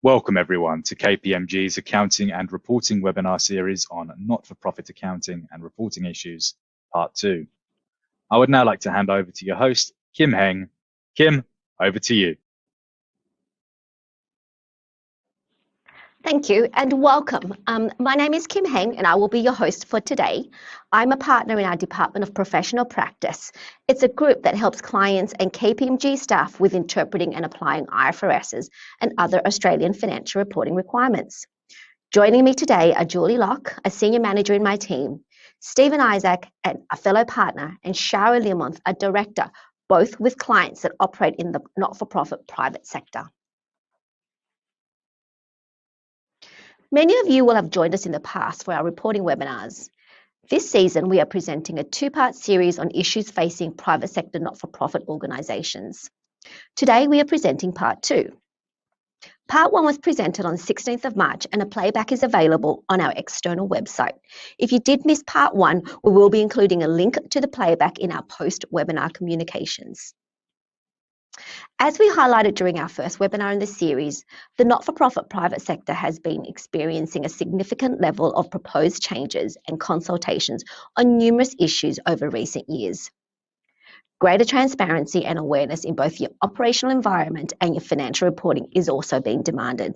Welcome everyone to KPMG's Accounting and Reporting webinar series on not-for-profit accounting and reporting issues, part 2. I would now like to hand over to your host, Kim Heng. Kim, over to you. Thank you and welcome. My name is Kim Heng and I will be your host for today. I'm a partner in our Department of Professional Practice. It's a group that helps clients and KPMG staff with interpreting and applying IFRSs and other Australian financial reporting requirements. Joining me today are Julie Locke, a senior manager in my team, Stephen Isaac, a fellow partner, and Shara Learmonth, a director, both with clients that operate in the not-for-profit private sector. Many of you will have joined us in the past for our reporting webinars. This season, we are presenting a two-part series on issues facing private sector not-for-profit organisations. Today, we are presenting part 2. Part 1 was presented on 16th of March and a playback is available on our external website. If you did miss part 1, we will be including a link to the playback in our post-webinar communications. As we highlighted during our first webinar in the series, the not-for-profit private sector has been experiencing a significant level of proposed changes and consultations on numerous issues over recent years. Greater transparency and awareness in both your operational environment and your financial reporting is also being demanded.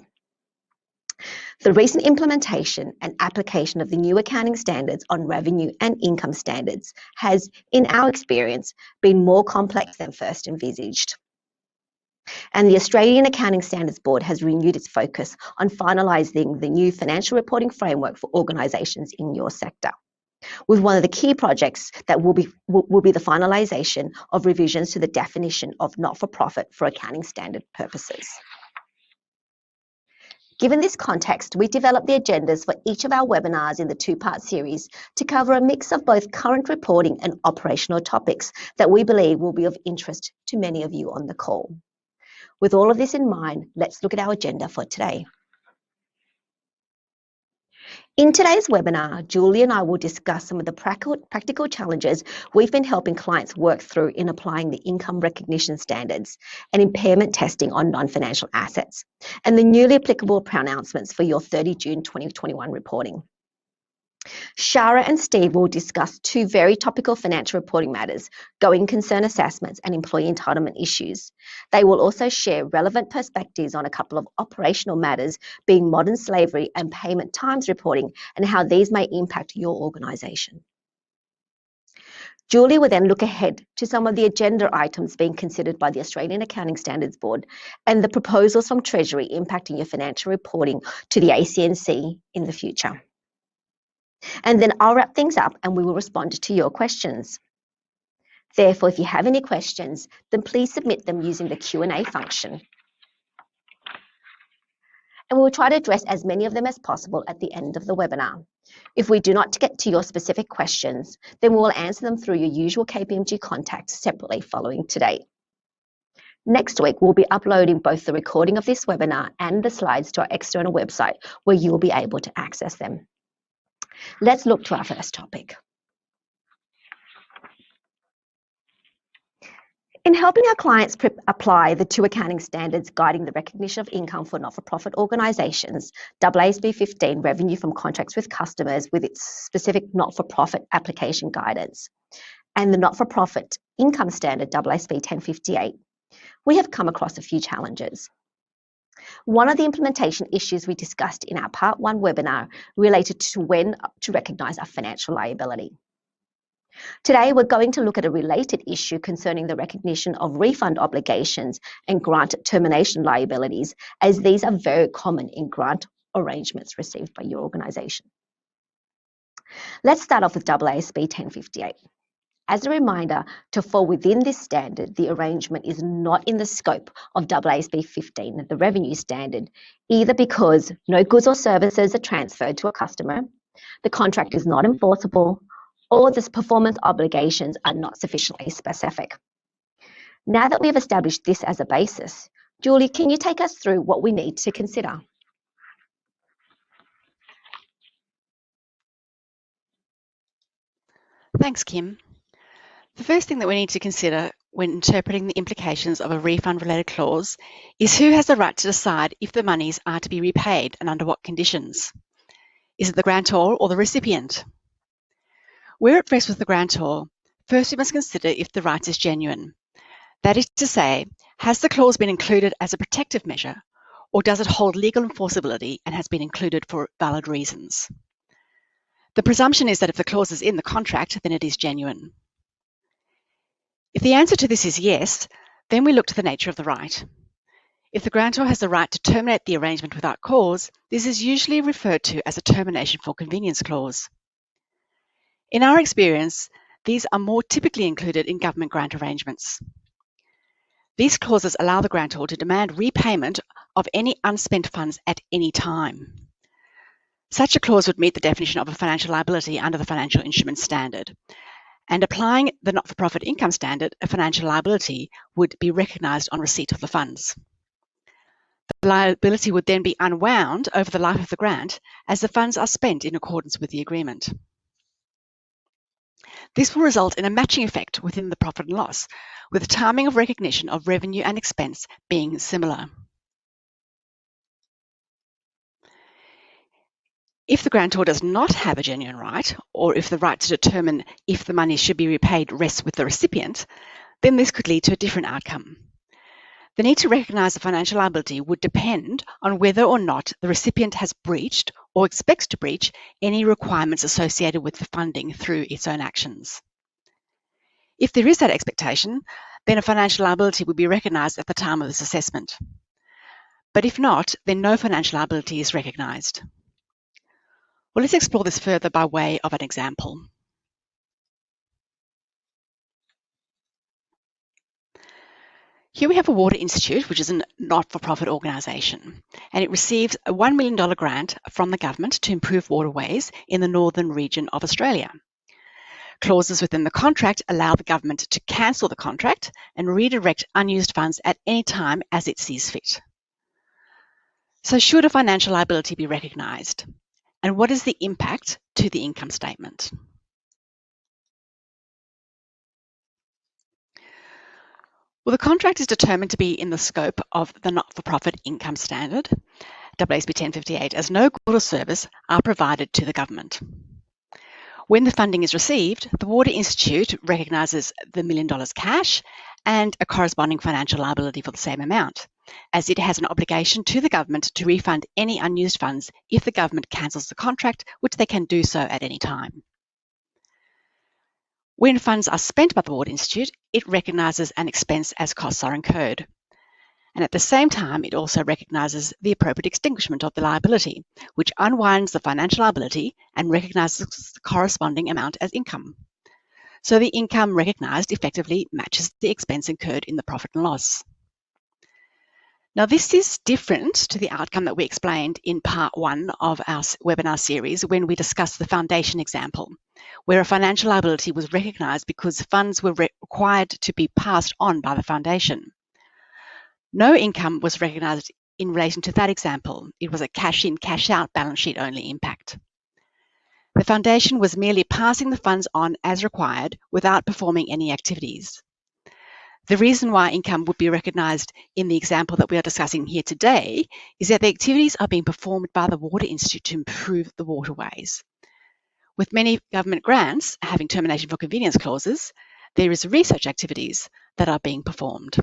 The recent implementation and application of the new accounting standards on revenue and income standards has, in our experience, been more complex than first envisaged. And the Australian Accounting Standards Board has renewed its focus on finalising the new financial reporting framework for organisations in your sector, with one of the key projects that will be the finalisation of revisions to the definition of not-for-profit for accounting standard purposes. Given this context, we developed the agendas for each of our webinars in the two-part series to cover a mix of both current reporting and operational topics that we believe will be of interest to many of you on the call. With all of this in mind, let's look at our agenda for today. In today's webinar, Julie and I will discuss some of the practical challenges we've been helping clients work through in applying the income recognition standards and impairment testing on non-financial assets, and the newly applicable pronouncements for your 30 June 2021 reporting. Shara and Steve will discuss two very topical financial reporting matters, going concern assessments and employee entitlement issues. They will also share relevant perspectives on a couple of operational matters, being modern slavery and payment times reporting, and how these may impact your organisation. Julie will then look ahead to some of the agenda items being considered by the Australian Accounting Standards Board and the proposals from Treasury impacting your financial reporting to the ACNC in the future. And then I'll wrap things up and we will respond to your questions. Therefore, if you have any questions, then please submit them using the Q&A function. And we'll try to address as many of them as possible at the end of the webinar. If we do not get to your specific questions, then we will answer them through your usual KPMG contacts separately following today. Next week, we'll be uploading both the recording of this webinar and the slides to our external website where you will be able to access them. Let's look to our first topic. In helping our clients apply the two accounting standards guiding the recognition of income for not-for-profit organisations, AASB 15 revenue from contracts with customers with its specific not-for-profit application guidance, and the not-for-profit income standard AASB 1058, we have come across a few challenges. One of the implementation issues we discussed in our Part 1 webinar related to when to recognise a financial liability. Today, we're going to look at a related issue concerning the recognition of refund obligations and grant termination liabilities, as these are very common in grant arrangements received by your organisation. Let's start off with AASB 1058. As a reminder, to fall within this standard, the arrangement is not in the scope of AASB 15, the revenue standard, either because no goods or services are transferred to a customer, the contract is not enforceable, or the performance obligations are not sufficiently specific. Now that we have established this as a basis, Julie, can you take us through what we need to consider? Thanks, Kim. The first thing that we need to consider when interpreting the implications of a refund-related clause is who has the right to decide if the monies are to be repaid and under what conditions. Is it the grantor or the recipient? Where it rests with the grantor, first we must consider if the right is genuine. That is to say, has the clause been included as a protective measure, or does it hold legal enforceability and has been included for valid reasons? The presumption is that if the clause is in the contract, then it is genuine. If the answer to this is yes, then we look to the nature of the right. If the grantor has the right to terminate the arrangement without cause, this is usually referred to as a termination for convenience clause. In our experience, these are more typically included in government grant arrangements. These clauses allow the grantor to demand repayment of any unspent funds at any time. Such a clause would meet the definition of a financial liability under the Financial Instruments Standard. And applying the not-for-profit income standard, a financial liability would be recognised on receipt of the funds. The liability would then be unwound over the life of the grant as the funds are spent in accordance with the agreement. This will result in a matching effect within the profit and loss, with the timing of recognition of revenue and expense being similar. If the grantor does not have a genuine right, or if the right to determine if the money should be repaid rests with the recipient, then this could lead to a different outcome. The need to recognise the financial liability would depend on whether or not the recipient has breached or expects to breach any requirements associated with the funding through its own actions. If there is that expectation, then a financial liability would be recognised at the time of this assessment. But if not, then no financial liability is recognised. Well, let's explore this further by way of an example. Here we have a water institute, which is a not-for-profit organisation, and it receives a $1 million grant from the government to improve waterways in the northern region of Australia. Clauses within the contract allow the government to cancel the contract and redirect unused funds at any time as it sees fit. So should a financial liability be recognised? And what is the impact to the income statement? Well, the contract is determined to be in the scope of the not-for-profit income standard, AASB 1058, as no good or service are provided to the government. When the funding is received, the Water Institute recognises the $1 million cash and a corresponding financial liability for the same amount, as it has an obligation to the government to refund any unused funds if the government cancels the contract, which they can do so at any time. When funds are spent by the Water Institute, it recognises an expense as costs are incurred. And at the same time, it also recognises the appropriate extinguishment of the liability, which unwinds the financial liability and recognises the corresponding amount as income. So the income recognised effectively matches the expense incurred in the profit and loss. Now, this is different to the outcome that we explained in part 1 of our webinar series when we discussed the foundation example, where a financial liability was recognised because funds were required to be passed on by the foundation. No income was recognised in relation to that example. It was a cash-in, cash-out balance sheet only impact. The foundation was merely passing the funds on as required without performing any activities. The reason why income would be recognised in the example that we are discussing here today is that the activities are being performed by the Water Institute to improve the waterways. With many government grants having termination for convenience clauses, there is research activities that are being performed.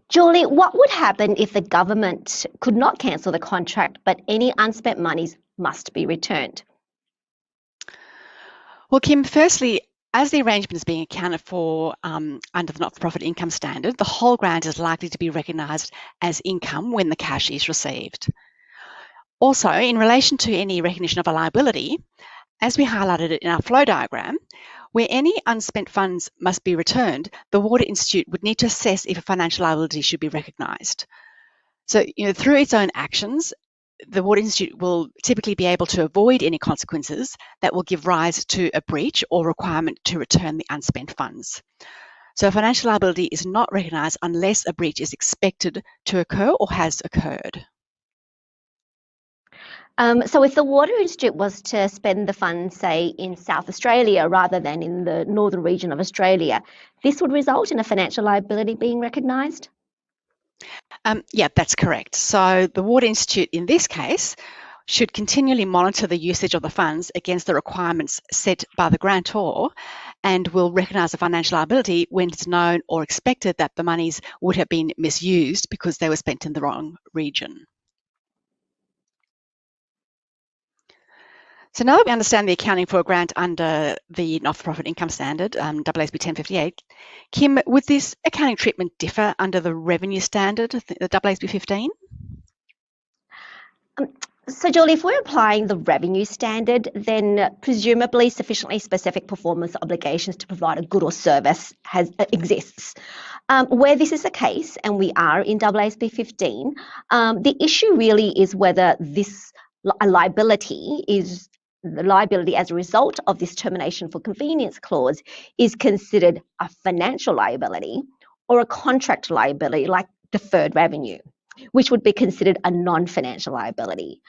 Julie, what would happen if the government could not cancel the contract, but any unspent monies must be returned? Well, Kim, firstly, as the arrangement is being accounted for under the not-for-profit income standard, the whole grant is likely to be recognised as income when the cash is received. Also, in relation to any recognition of a liability, as we highlighted it in our flow diagram, where any unspent funds must be returned, the Water Institute would need to assess if a financial liability should be recognised. So, through its own actions, the Water Institute will typically be able to avoid any consequences that will give rise to a breach or requirement to return the unspent funds. So a financial liability is not recognised unless a breach is expected to occur or has occurred. So if the Water Institute was to spend the funds, say, in South Australia rather than in the northern region of Australia, this would result in a financial liability being recognised? Yeah, that's correct. So the Water Institute in this case should continually monitor the usage of the funds against the requirements set by the grantor and will recognise a financial liability when it's known or expected that the monies would have been misused because they were spent in the wrong region. So now that we understand the accounting for a grant under the not-for-profit income standard, AASB 1058, Kim, would this accounting treatment differ under the revenue standard, the AASB 15? So, Julie, if we're applying the revenue standard, then presumably sufficiently specific performance obligations to provide a good or service exists. Where this is the case, and we are in AASB 15, the issue really is whether this liability is the liability as a result of this termination for convenience clause is considered a financial liability or a contract liability like deferred revenue, which would be considered a non-financial liability.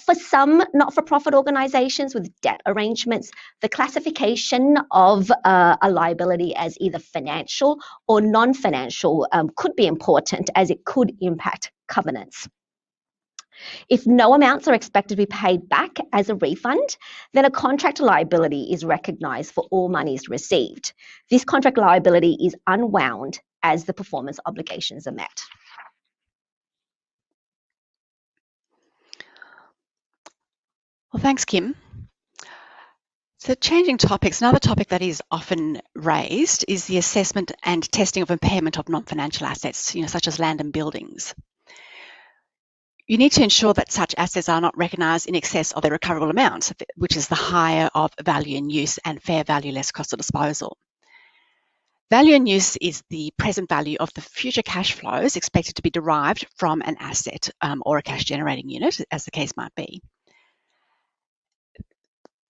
For some not-for-profit organisations with debt arrangements, the classification of a liability as either financial or non-financial could be important, as it could impact covenants. If no amounts are expected to be paid back as a refund, then a contract liability is recognised for all monies received. This contract liability is unwound as the performance obligations are met. Well, thanks, Kim. So changing topics, another topic that is often raised is the assessment and testing of impairment of non-financial assets, such as land and buildings. You need to ensure that such assets are not recognised in excess of their recoverable amount, which is the higher of value in use and fair value less cost of disposal. Value in use is the present value of the future cash flows expected to be derived from an asset or a cash generating unit, as the case might be.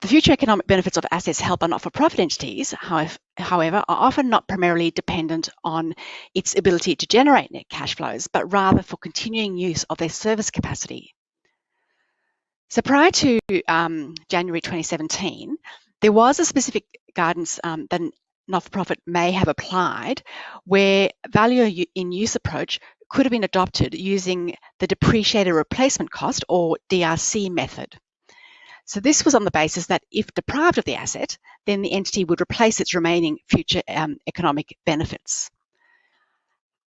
The future economic benefits of assets held by not-for-profit entities, however, are often not primarily dependent on its ability to generate net cash flows, but rather for continuing use of their service capacity. So prior to January 2017, there was a specific guidance that not-for-profit may have applied where value in use approach could have been adopted using the depreciated replacement cost or DRC method. So this was on the basis that if deprived of the asset, then the entity would replace its remaining future economic benefits.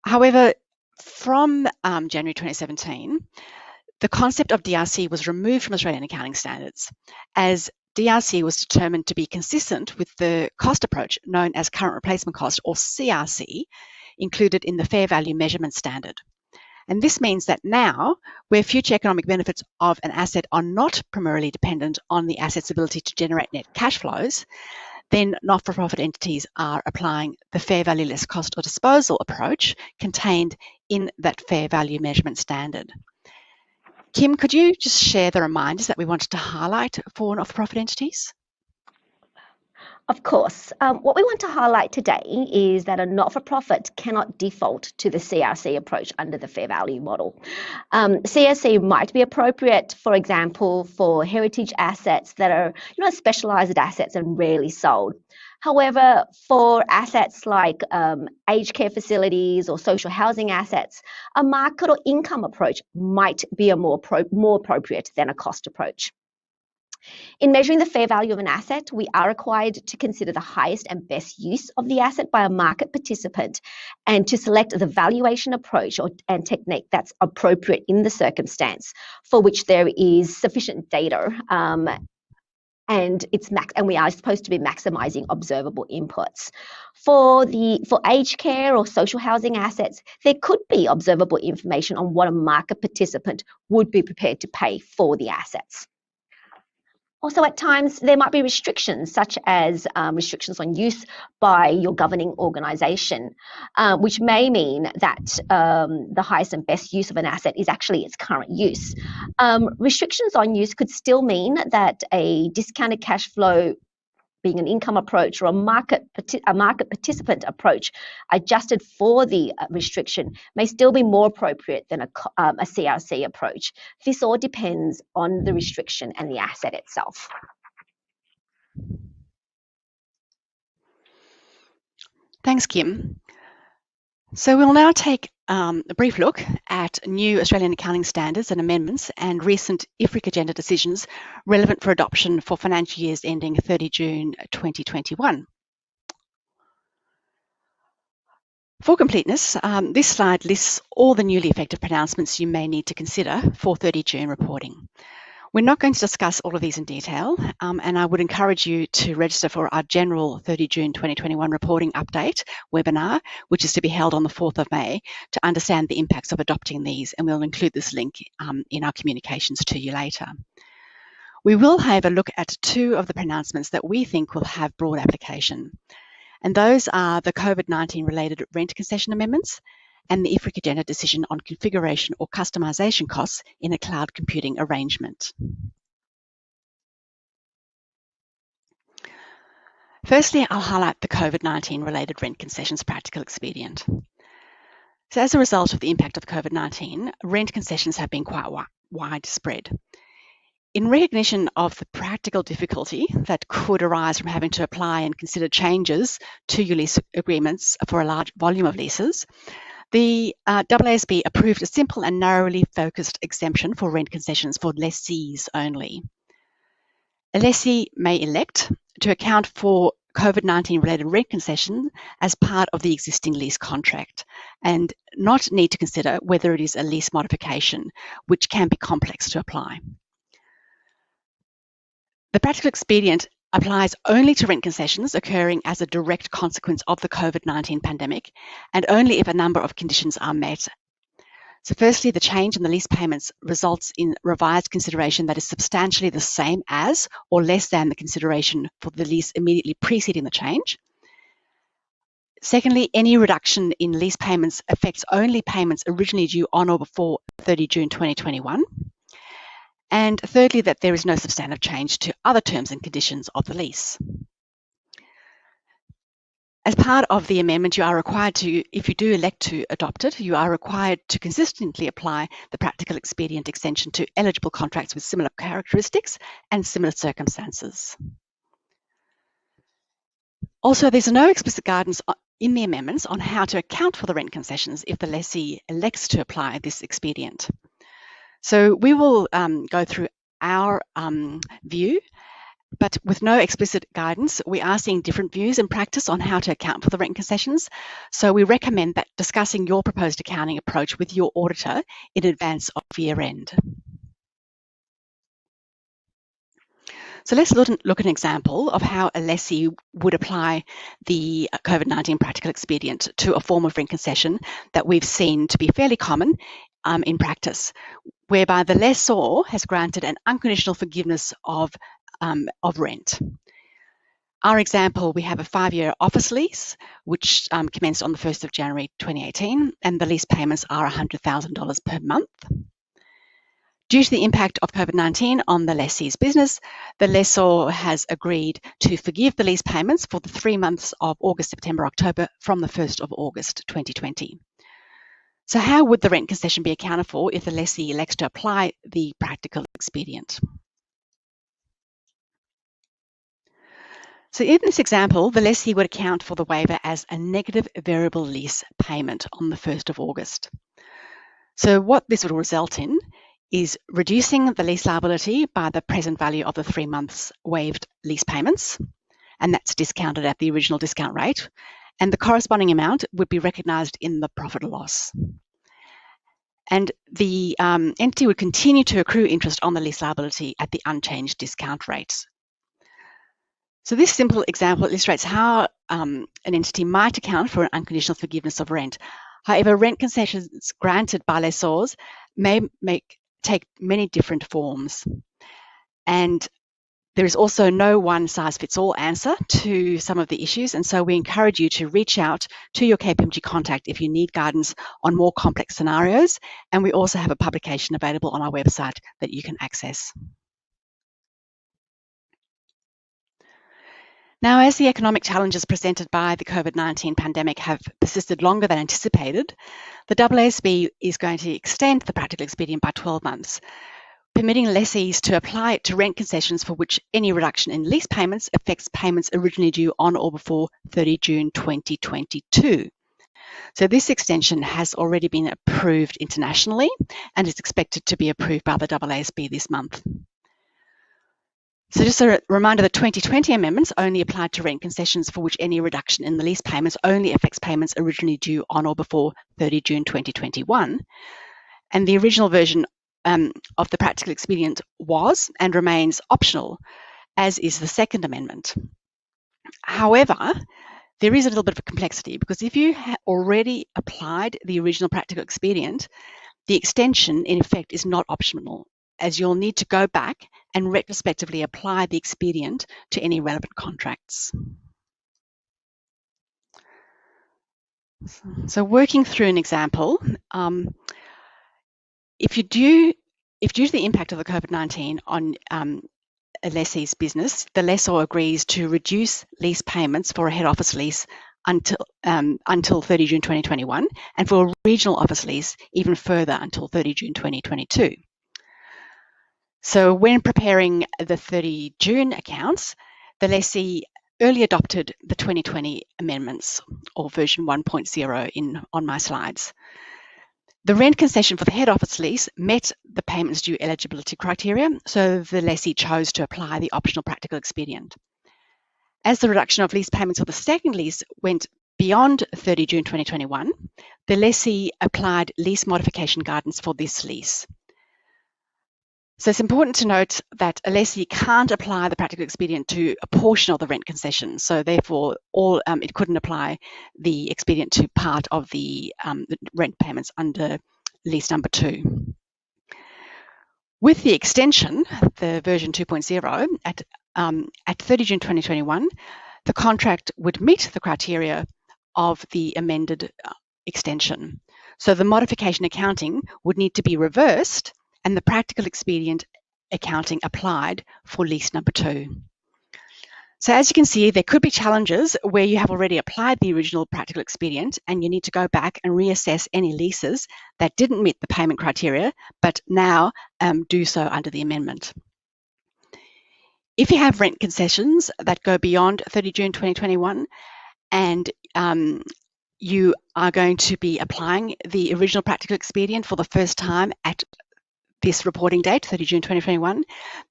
However, from January 2017, the concept of DRC was removed from Australian accounting standards, as DRC was determined to be consistent with the cost approach known as current replacement cost, or CRC, included in the fair value measurement standard. And this means that now, where future economic benefits of an asset are not primarily dependent on the asset's ability to generate net cash flows, then not-for-profit entities are applying the fair value less cost of disposal approach contained in that fair value measurement standard. Kim, could you just share the reminders that we wanted to highlight for not-for-profit entities? Of course. What we want to highlight today is that a not-for-profit cannot default to the CRC approach under the fair value model. CRC might be appropriate, for example, for heritage assets that are specialised assets and rarely sold. However, for assets like aged care facilities or social housing assets, a market or income approach might be a more appropriate than a cost approach. In measuring the fair value of an asset, we are required to consider the highest and best use of the asset by a market participant and to select the valuation approach and technique that's appropriate in the circumstance for which there is sufficient data and we are supposed to be maximising observable inputs. For aged care or social housing assets, there could be observable information on what a market participant would be prepared to pay for the assets. Also, at times, there might be restrictions, such as restrictions on use by your governing organisation, which may mean that the highest and best use of an asset is actually its current use. Restrictions on use could still mean that a discounted cash flow being an income approach or a market participant approach adjusted for the restriction may still be more appropriate than a CRC approach. This all depends on the restriction and the asset itself. Thanks, Kim. So we'll now take a brief look at new Australian accounting standards and amendments and recent IFRIC agenda decisions relevant for adoption for financial years ending 30 June 2021. For completeness, this slide lists all the newly effective pronouncements you may need to consider for 30 June reporting. We're not going to discuss all of these in detail, and I would encourage you to register for our general 30 June 2021 reporting update webinar, which is to be held on the 4th of May, to understand the impacts of adopting these, and we'll include this link in our communications to you later. We will have a look at two of the pronouncements that we think will have broad application, and those are the COVID-19 related rent concession amendments and the IFRIC agenda decision on configuration or customisation costs in a cloud computing arrangement. Firstly, I'll highlight the COVID-19 related rent concessions practical expedient. So as a result of the impact of COVID-19, rent concessions have been quite widespread. In recognition of the practical difficulty that could arise from having to apply and consider changes to your lease agreements for a large volume of leases, the AASB approved a simple and narrowly focused exemption for rent concessions for lessees only. A lessee may elect to account for COVID-19 related rent concession as part of the existing lease contract and not need to consider whether it is a lease modification, which can be complex to apply. The practical expedient applies only to rent concessions occurring as a direct consequence of the COVID-19 pandemic and only if a number of conditions are met. So firstly, the change in the lease payments results in revised consideration that is substantially the same as or less than the consideration for the lease immediately preceding the change. Secondly, any reduction in lease payments affects only payments originally due on or before 30 June 2021. And thirdly, that there is no substantive change to other terms and conditions of the lease. As part of the amendment, you are required to, if you do elect to adopt it, you are required to consistently apply the practical expedient extension to eligible contracts with similar characteristics and similar circumstances. Also, there's no explicit guidance in the amendments on how to account for the rent concessions if the lessee elects to apply this expedient. So we will go through our view, but with no explicit guidance, we are seeing different views in practice on how to account for the rent concessions. So we recommend that discussing your proposed accounting approach with your auditor in advance of year end. So let's look at an example of how a lessee would apply the COVID-19 practical expedient to a form of rent concession that we've seen to be fairly common in practice, whereby the lessor has granted an unconditional forgiveness of rent. Our example, we have a 5-year office lease, which commenced on the 1st of January 2018, and the lease payments are $100,000 per month. Due to the impact of COVID-19 on the lessee's business, the lessor has agreed to forgive the lease payments for the 3 months of August, September, October from the 1st of August 2020. So how would the rent concession be accounted for if the lessee elects to apply the practical expedient? So in this example, the lessee would account for the waiver as a negative variable lease payment on the 1st of August. So what this would result in is reducing the lease liability by the present value of the 3 months waived lease payments, and that's discounted at the original discount rate, and the corresponding amount would be recognised in the profit or loss. And the entity would continue to accrue interest on the lease liability at the unchanged discount rates. So this simple example illustrates how an entity might account for an unconditional forgiveness of rent. However, rent concessions granted by lessors may take many different forms. And there is also no one-size-fits-all answer to some of the issues, and so we encourage you to reach out to your KPMG contact if you need guidance on more complex scenarios, and we also have a publication available on our website that you can access. Now, as the economic challenges presented by the COVID-19 pandemic have persisted longer than anticipated, the AASB is going to extend the practical expedient by 12 months, permitting lessees to apply it to rent concessions for which any reduction in lease payments affects payments originally due on or before 30 June 2022. So this extension has already been approved internationally and is expected to be approved by the AASB this month. So just a reminder, the 2020 amendments only applied to rent concessions for which any reduction in the lease payments only affects payments originally due on or before 30 June 2021. And the original version of the practical expedient was and remains optional, as is the second amendment. However, there is a little bit of a complexity because if you already applied the original practical expedient, the extension in effect is not optional, as you'll need to go back and retrospectively apply the expedient to any relevant contracts. So working through an example, if due to the impact of the COVID-19 on a lessee's business, the lessor agrees to reduce lease payments for a head office lease until 30 June 2021, and for a regional office lease even further until 30 June 2022. So when preparing the 30 June accounts, the lessee early adopted the 2020 amendments, or version 1.0 on my slides. The rent concession for the head office lease met the payments due eligibility criteria, so the lessee chose to apply the optional practical expedient. As the reduction of lease payments for the second lease went beyond 30 June 2021, the lessee applied lease modification guidance for this lease. So it's important to note that a lessee can't apply the practical expedient to a portion of the rent concession. So therefore, it couldn't apply the expedient to part of the rent payments under lease number 2. With the extension, the version 2.0, at 30 June 2021, the contract would meet the criteria of the amended extension. So the modification accounting would need to be reversed and the practical expedient accounting applied for lease number 2. So as you can see, there could be challenges where you have already applied the original practical expedient and you need to go back and reassess any leases that didn't meet the payment criteria, but now do so under the amendment. If you have rent concessions that go beyond 30 June 2021 and you are going to be applying the original practical expedient for the first time at this reporting date, 30 June 2021,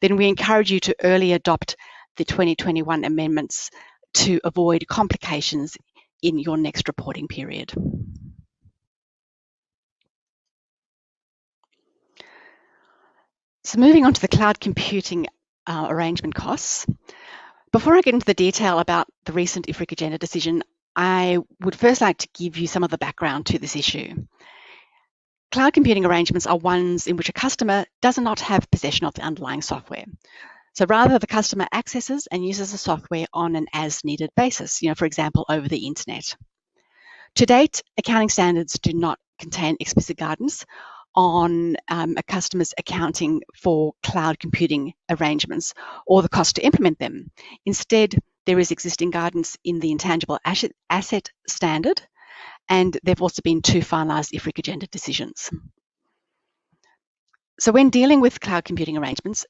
then we encourage you to early adopt the 2021 amendments to avoid complications in your next reporting period. So moving on to the cloud computing arrangement costs. Before I get into the detail about the recent IFRIC agenda decision, I would first like to give you some of the background to this issue. Cloud computing arrangements are ones in which a customer does not have possession of the underlying software. So rather, the customer accesses and uses the software on an as-needed basis, for example, over the internet. To date, accounting standards do not contain explicit guidance on a customer's accounting for cloud computing arrangements or the cost to implement them. Instead, there is existing guidance in the intangible asset standard, and there have also been 2 finalised IFRIC agenda decisions. So when dealing with cloud computing arrangements,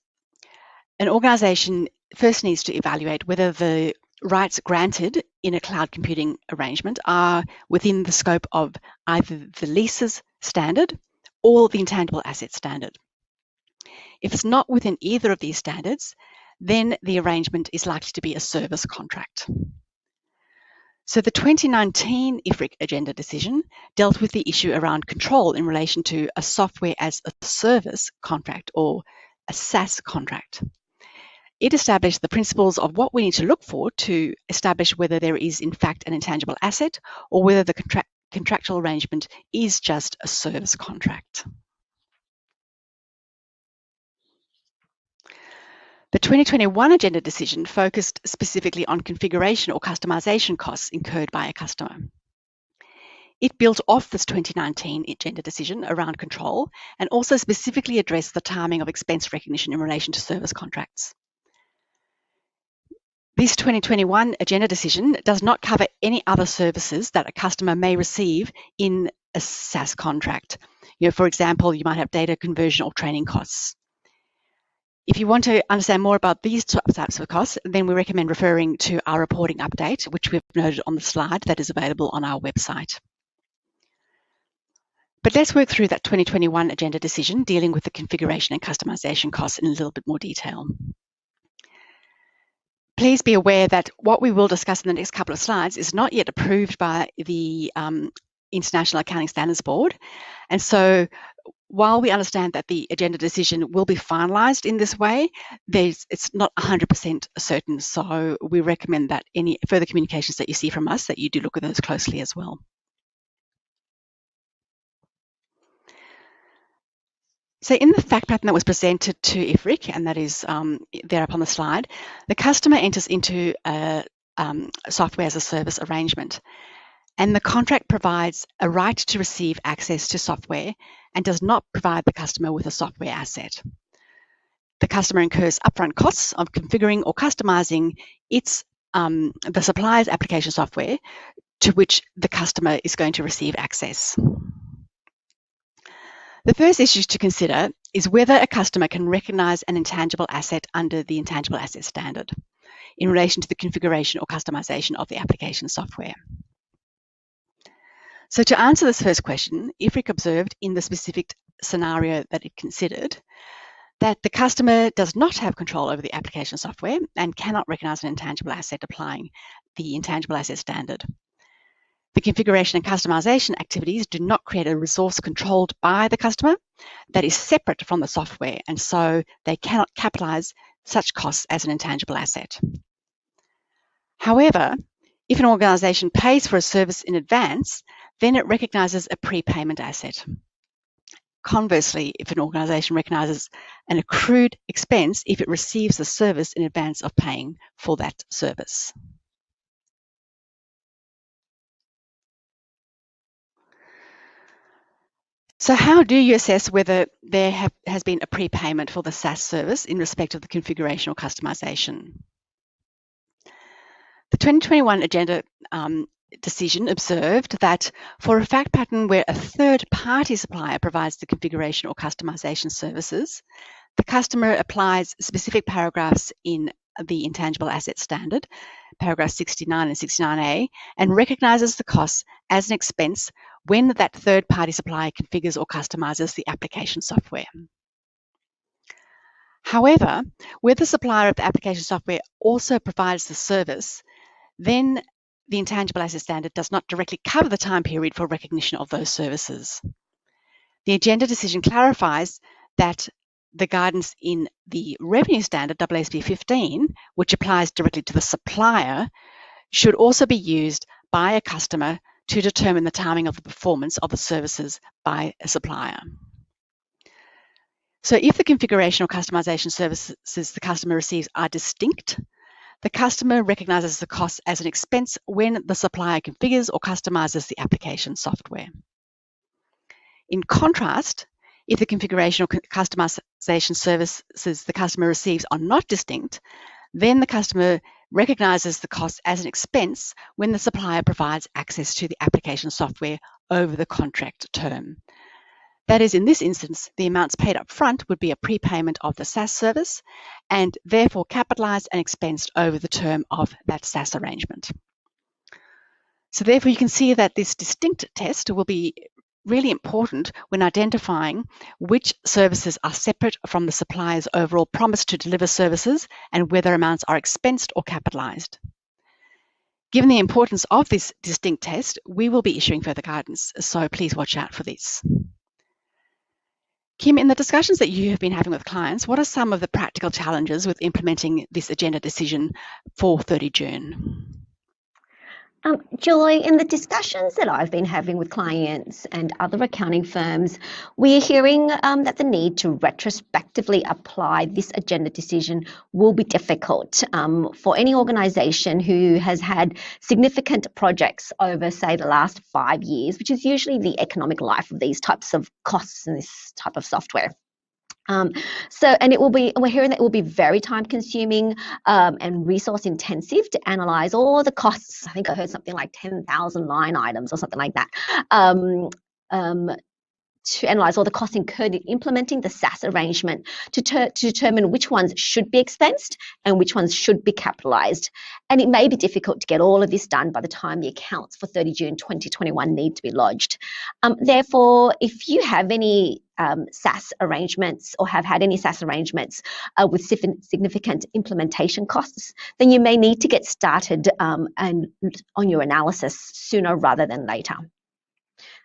an organisation first needs to evaluate whether the rights granted in a cloud computing arrangement are within the scope of either the leases standard or the intangible asset standard. If it's not within either of these standards, then the arrangement is likely to be a service contract. So the 2019 IFRIC agenda decision dealt with the issue around control in relation to a software as a service contract, or a SaaS contract. It established the principles of what we need to look for to establish whether there is in fact an intangible asset or whether the contractual arrangement is just a service contract. The 2021 agenda decision focused specifically on configuration or customization costs incurred by a customer. It built off this 2019 agenda decision around control and also specifically addressed the timing of expense recognition in relation to service contracts. This 2021 agenda decision does not cover any other services that a customer may receive in a SaaS contract. For example, you might have data conversion or training costs. If you want to understand more about these types of costs, then we recommend referring to our reporting update, which we've noted on the slide that is available on our website. But let's work through that 2021 agenda decision dealing with the configuration and customization costs in a little bit more detail. Please be aware that what we will discuss in the next couple of slides is not yet approved by the International Accounting Standards Board. And so while we understand that the agenda decision will be finalised in this way, it's not 100% certain. So we recommend that any further communications that you see from us, that you do look at those closely as well. So in the fact pattern that was presented to IFRIC, and that is there up on the slide, the customer enters into a software as a service arrangement, and the contract provides a right to receive access to software and does not provide the customer with a software asset. The customer incurs upfront costs of configuring or customizing the supplier's application software to which the customer is going to receive access. The first issue to consider is whether a customer can recognise an intangible asset under the Intangible Asset Standard in relation to the configuration or customisation of the application software. So to answer this first question, IFRIC observed in the specific scenario that it considered that the customer does not have control over the application software and cannot recognise an intangible asset applying the Intangible Asset Standard. The configuration and customization activities do not create a resource controlled by the customer that is separate from the software, and so they cannot capitalize such costs as an intangible asset. However, if an organization pays for a service in advance, then it recognizes a prepayment asset. Conversely, if an organization recognizes an accrued expense if it receives the service in advance of paying for that service. So how do you assess whether there has been a prepayment for the SaaS service in respect of the configuration or customization? The 2021 agenda decision observed that for a fact pattern where a third-party supplier provides the configuration or customization services, the customer applies specific paragraphs in the Intangible Asset Standard, paragraphs 69 and 69A, and recognises the costs as an expense when that third-party supplier configures or customizes the application software. However, where the supplier of the application software also provides the service, then the Intangible Asset Standard does not directly cover the time period for recognition of those services. The agenda decision clarifies that the guidance in the revenue standard, AASB 15, which applies directly to the supplier, should also be used by a customer to determine the timing of the performance of the services by a supplier. So if the configuration or customization services the customer receives are distinct, the customer recognizes the cost as an expense when the supplier configures or customizes the application software. In contrast, if the configuration or customization services the customer receives are not distinct, then the customer recognizes the cost as an expense when the supplier provides access to the application software over the contract term. That is, in this instance, the amounts paid up front would be a prepayment of the SaaS service and therefore capitalized and expensed over the term of that SaaS arrangement. So therefore, you can see that this distinct test will be really important when identifying which services are separate from the supplier's overall promise to deliver services and whether amounts are expensed or capitalized. Given the importance of this distinct test, we will be issuing further guidance, so please watch out for this. Kim, in the discussions that you have been having with clients, what are some of the practical challenges with implementing this agenda decision for 30 June? Joy, in the discussions that I've been having with clients and other accounting firms, we are hearing that the need to retrospectively apply this agenda decision will be difficult for any organisation who has had significant projects over, say, the last 5 years, which is usually the economic life of these types of costs and this type of software. And we're hearing that it will be very time consuming and resource intensive to analyze all the costs. I think I heard something like 10,000 line items or something like that. To analyse all the costs incurred in implementing the SaaS arrangement to determine which ones should be expensed and which ones should be capitalised. And it may be difficult to get all of this done by the time the accounts for 30 June 2021 need to be lodged. Therefore, if you have any SaaS arrangements or have had any SaaS arrangements with significant implementation costs, then you may need to get started and on your analysis sooner rather than later.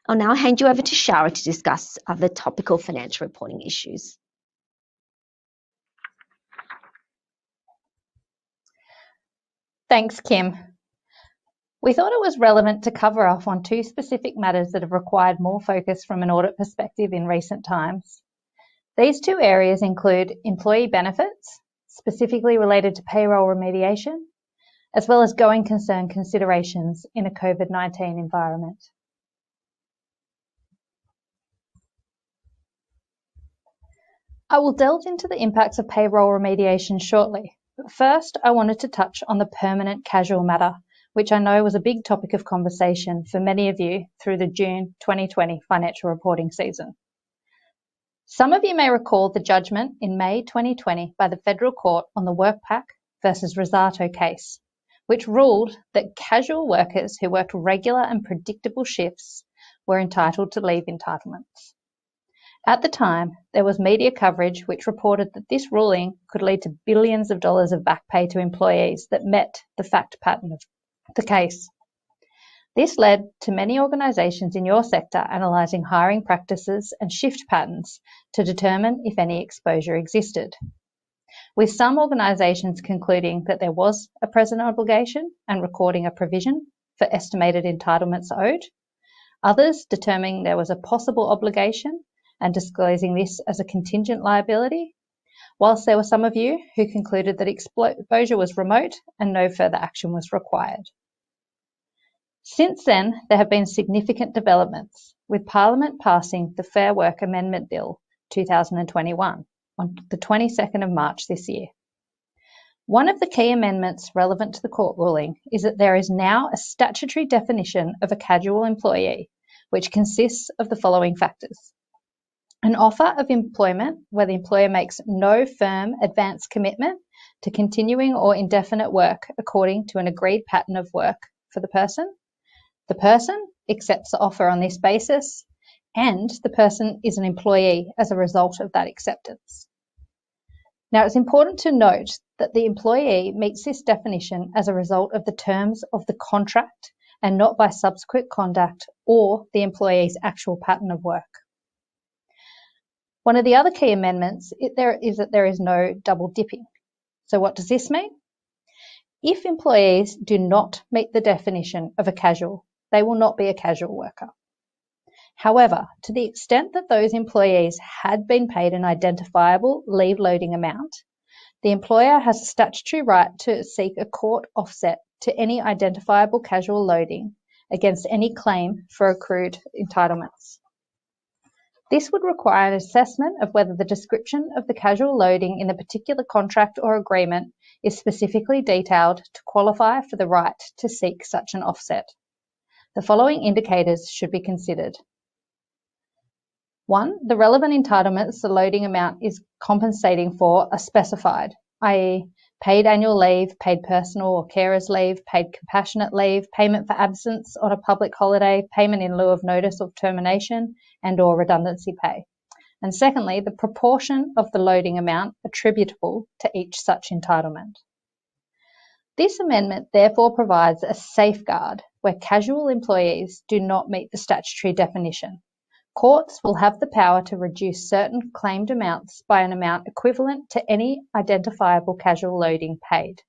I'll now hand you over to Shara to discuss other topical financial reporting issues. Thanks, Kim. We thought it was relevant to cover off on two specific matters that have required more focus from an audit perspective in recent times. These two areas include employee benefits, specifically related to payroll remediation, as well as going concern considerations in a COVID-19 environment. I will delve into the impacts of payroll remediation shortly, but first I wanted to touch on the permanent casual matter, which I know was a big topic of conversation for many of you through the June 2020 financial reporting season. Some of you may recall the judgment in May 2020 by the Federal Court on the Workpac versus Rosato case, which ruled that casual workers who worked regular and predictable shifts were entitled to leave entitlements. At the time, there was media coverage which reported that this ruling could lead to billions of dollars of back pay to employees that met the fact pattern of the case. This led to many organisations in your sector analysing hiring practices and shift patterns to determine if any exposure existed, with some organisations concluding that there was a present obligation and recording a provision for estimated entitlements owed, others determining there was a possible obligation and disclosing this as a contingent liability, whilst there were some of you who concluded that exposure was remote and no further action was required. Since then, there have been significant developments, with Parliament passing the Fair Work Amendment Bill 2021 on the 22nd of March this year. One of the key amendments relevant to the court ruling is that there is now a statutory definition of a casual employee, which consists of the following factors: an offer of employment where the employer makes no firm advance commitment to continuing or indefinite work according to an agreed pattern of work for the person accepts the offer on this basis, and the person is an employee as a result of that acceptance. Now, it's important to note that the employee meets this definition as a result of the terms of the contract and not by subsequent conduct or the employee's actual pattern of work. One of the other key amendments is that there is no double dipping. So what does this mean? If employees do not meet the definition of a casual, they will not be a casual worker. However, to the extent that those employees had been paid an identifiable leave loading amount, the employer has a statutory right to seek a court offset to any identifiable casual loading against any claim for accrued entitlements. This would require an assessment of whether the description of the casual loading in the particular contract or agreement is specifically detailed to qualify for the right to seek such an offset. The following indicators should be considered. 1. The relevant entitlements the loading amount is compensating for are specified, i.e. paid annual leave, paid personal or carers leave, paid compassionate leave, payment for absence on a public holiday, payment in lieu of notice of termination and or redundancy pay. And secondly, the proportion of the loading amount attributable to each such entitlement. This amendment therefore provides a safeguard where casual employees do not meet the statutory definition. Courts will have the power to reduce certain claimed amounts by an amount equivalent to any identifiable casual loading paid.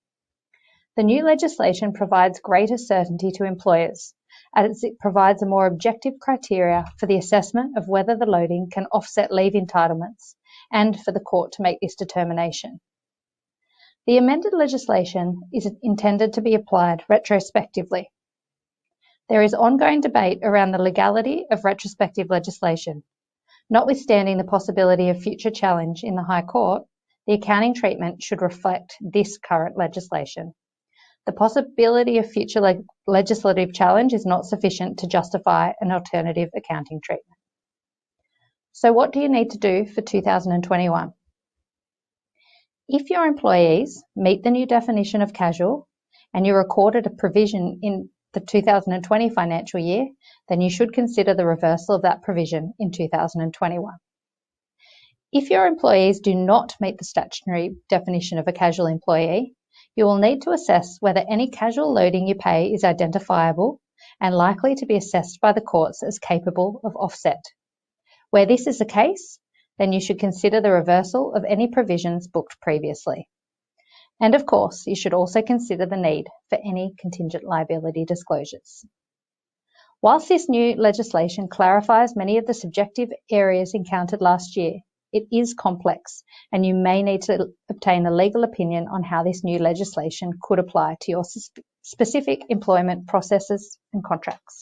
The new legislation provides greater certainty to employers, as it provides a more objective criteria for the assessment of whether the loading can offset leave entitlements and for the court to make this determination. The amended legislation is intended to be applied retrospectively. There is ongoing debate around the legality of retrospective legislation, Notwithstanding the possibility of future challenge in the High Court, the accounting treatment should reflect this current legislation. The possibility of future legislative challenge is not sufficient to justify an alternative accounting treatment. So what do you need to do for 2021? If your employees meet the new definition of casual and you recorded a provision in the 2020 financial year, then you should consider the reversal of that provision in 2021. If your employees do not meet the statutory definition of a casual employee, you will need to assess whether any casual loading you pay is identifiable and likely to be assessed by the courts as capable of offset. Where this is the case, then you should consider the reversal of any provisions booked previously. And of course, you should also consider the need for any contingent liability disclosures. Whilst this new legislation clarifies many of the subjective areas encountered last year, it is complex and you may need to obtain a legal opinion on how this new legislation could apply to your specific employment processes and contracts.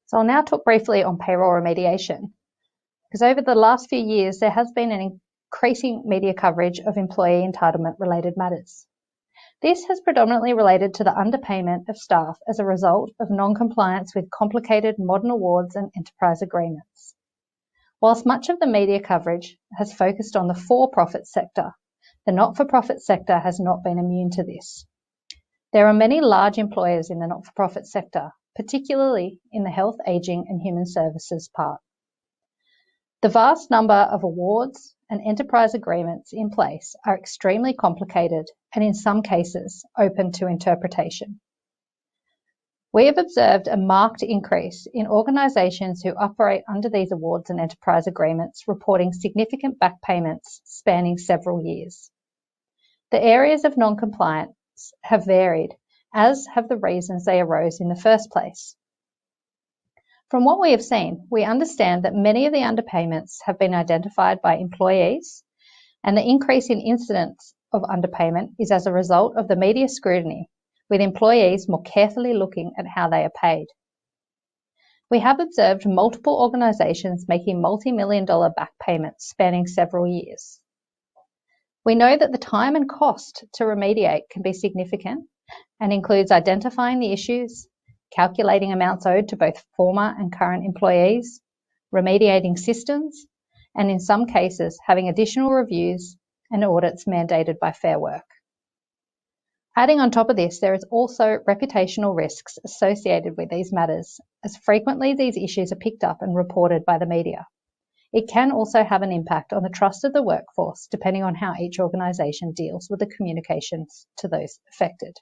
So I'll now talk briefly on payroll remediation, because over the last few years there has been an increasing media coverage of employee entitlement related matters. This has predominantly related to the underpayment of staff as a result of non-compliance with complicated modern awards and enterprise agreements. Whilst much of the media coverage has focused on the for-profit sector, the not-for-profit sector has not been immune to this. There are many large employers in the not-for-profit sector, particularly in the health, ageing and human services part. The vast number of awards and enterprise agreements in place are extremely complicated and in some cases open to interpretation. We have observed a marked increase in organisations who operate under these awards and enterprise agreements reporting significant back payments spanning several years. The areas of non-compliance have varied, as have the reasons they arose in the first place. From what we have seen, we understand that many of the underpayments have been identified by employees, and the increase in incidents of underpayment is as a result of the media scrutiny, with employees more carefully looking at how they are paid. We have observed multiple organisations making multi-million-dollar back payments spanning several years. We know that the time and cost to remediate can be significant and includes identifying the issues, calculating amounts owed to both former and current employees, remediating systems, and in some cases having additional reviews and audits mandated by Fair Work. Adding on top of this, there is also reputational risks associated with these matters, as frequently these issues are picked up and reported by the media. It can also have an impact on the trust of the workforce, depending on how each organisation deals with the communications to those affected.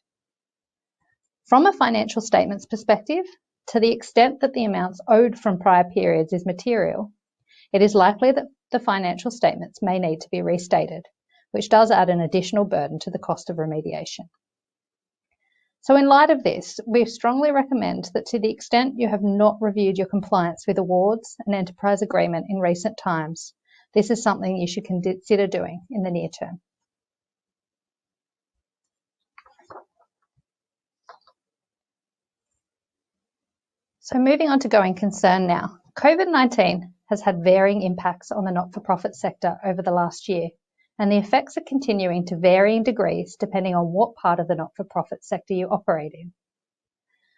From a financial statements perspective, to the extent that the amounts owed from prior periods is material, it is likely that the financial statements may need to be restated, which does add an additional burden to the cost of remediation. So in light of this, we strongly recommend that to the extent you have not reviewed your compliance with awards and enterprise agreement in recent times, this is something you should consider doing in the near term. So moving on to going concern now. COVID-19 has had varying impacts on the not-for-profit sector over the last year, and the effects are continuing to varying degrees depending on what part of the not-for-profit sector you operate in.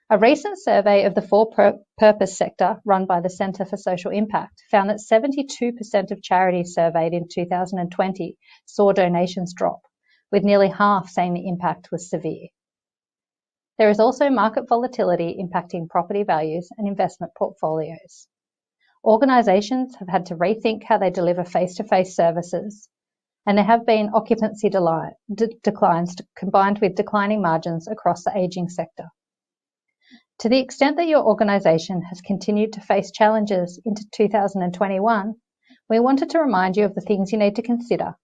A recent survey of the for-purpose sector run by the Centre for Social Impact found that 72% of charities surveyed in 2020 saw donations drop, with nearly half saying the impact was severe. There is also market volatility impacting property values and investment portfolios. Organisations have had to rethink how they deliver face-to-face services, and there have been occupancy declines combined with declining margins across the ageing sector. To the extent that your organisation has continued to face challenges into 2021, we wanted to remind you of the things you need to consider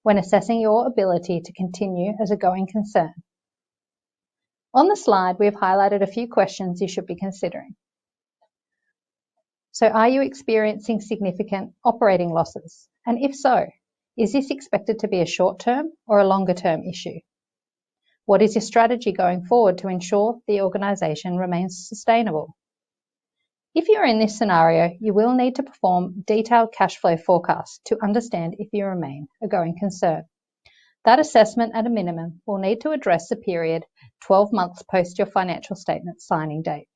when assessing your ability to continue as a going concern. On the slide, we have highlighted a few questions you should be considering. So, are you experiencing significant operating losses? And if so, is this expected to be a short-term or a longer-term issue? What is your strategy going forward to ensure the organisation remains sustainable? If you're in this scenario, you will need to perform detailed cash flow forecasts to understand if you remain a going concern. That assessment at a minimum will need to address the period 12 months post your financial statement signing date.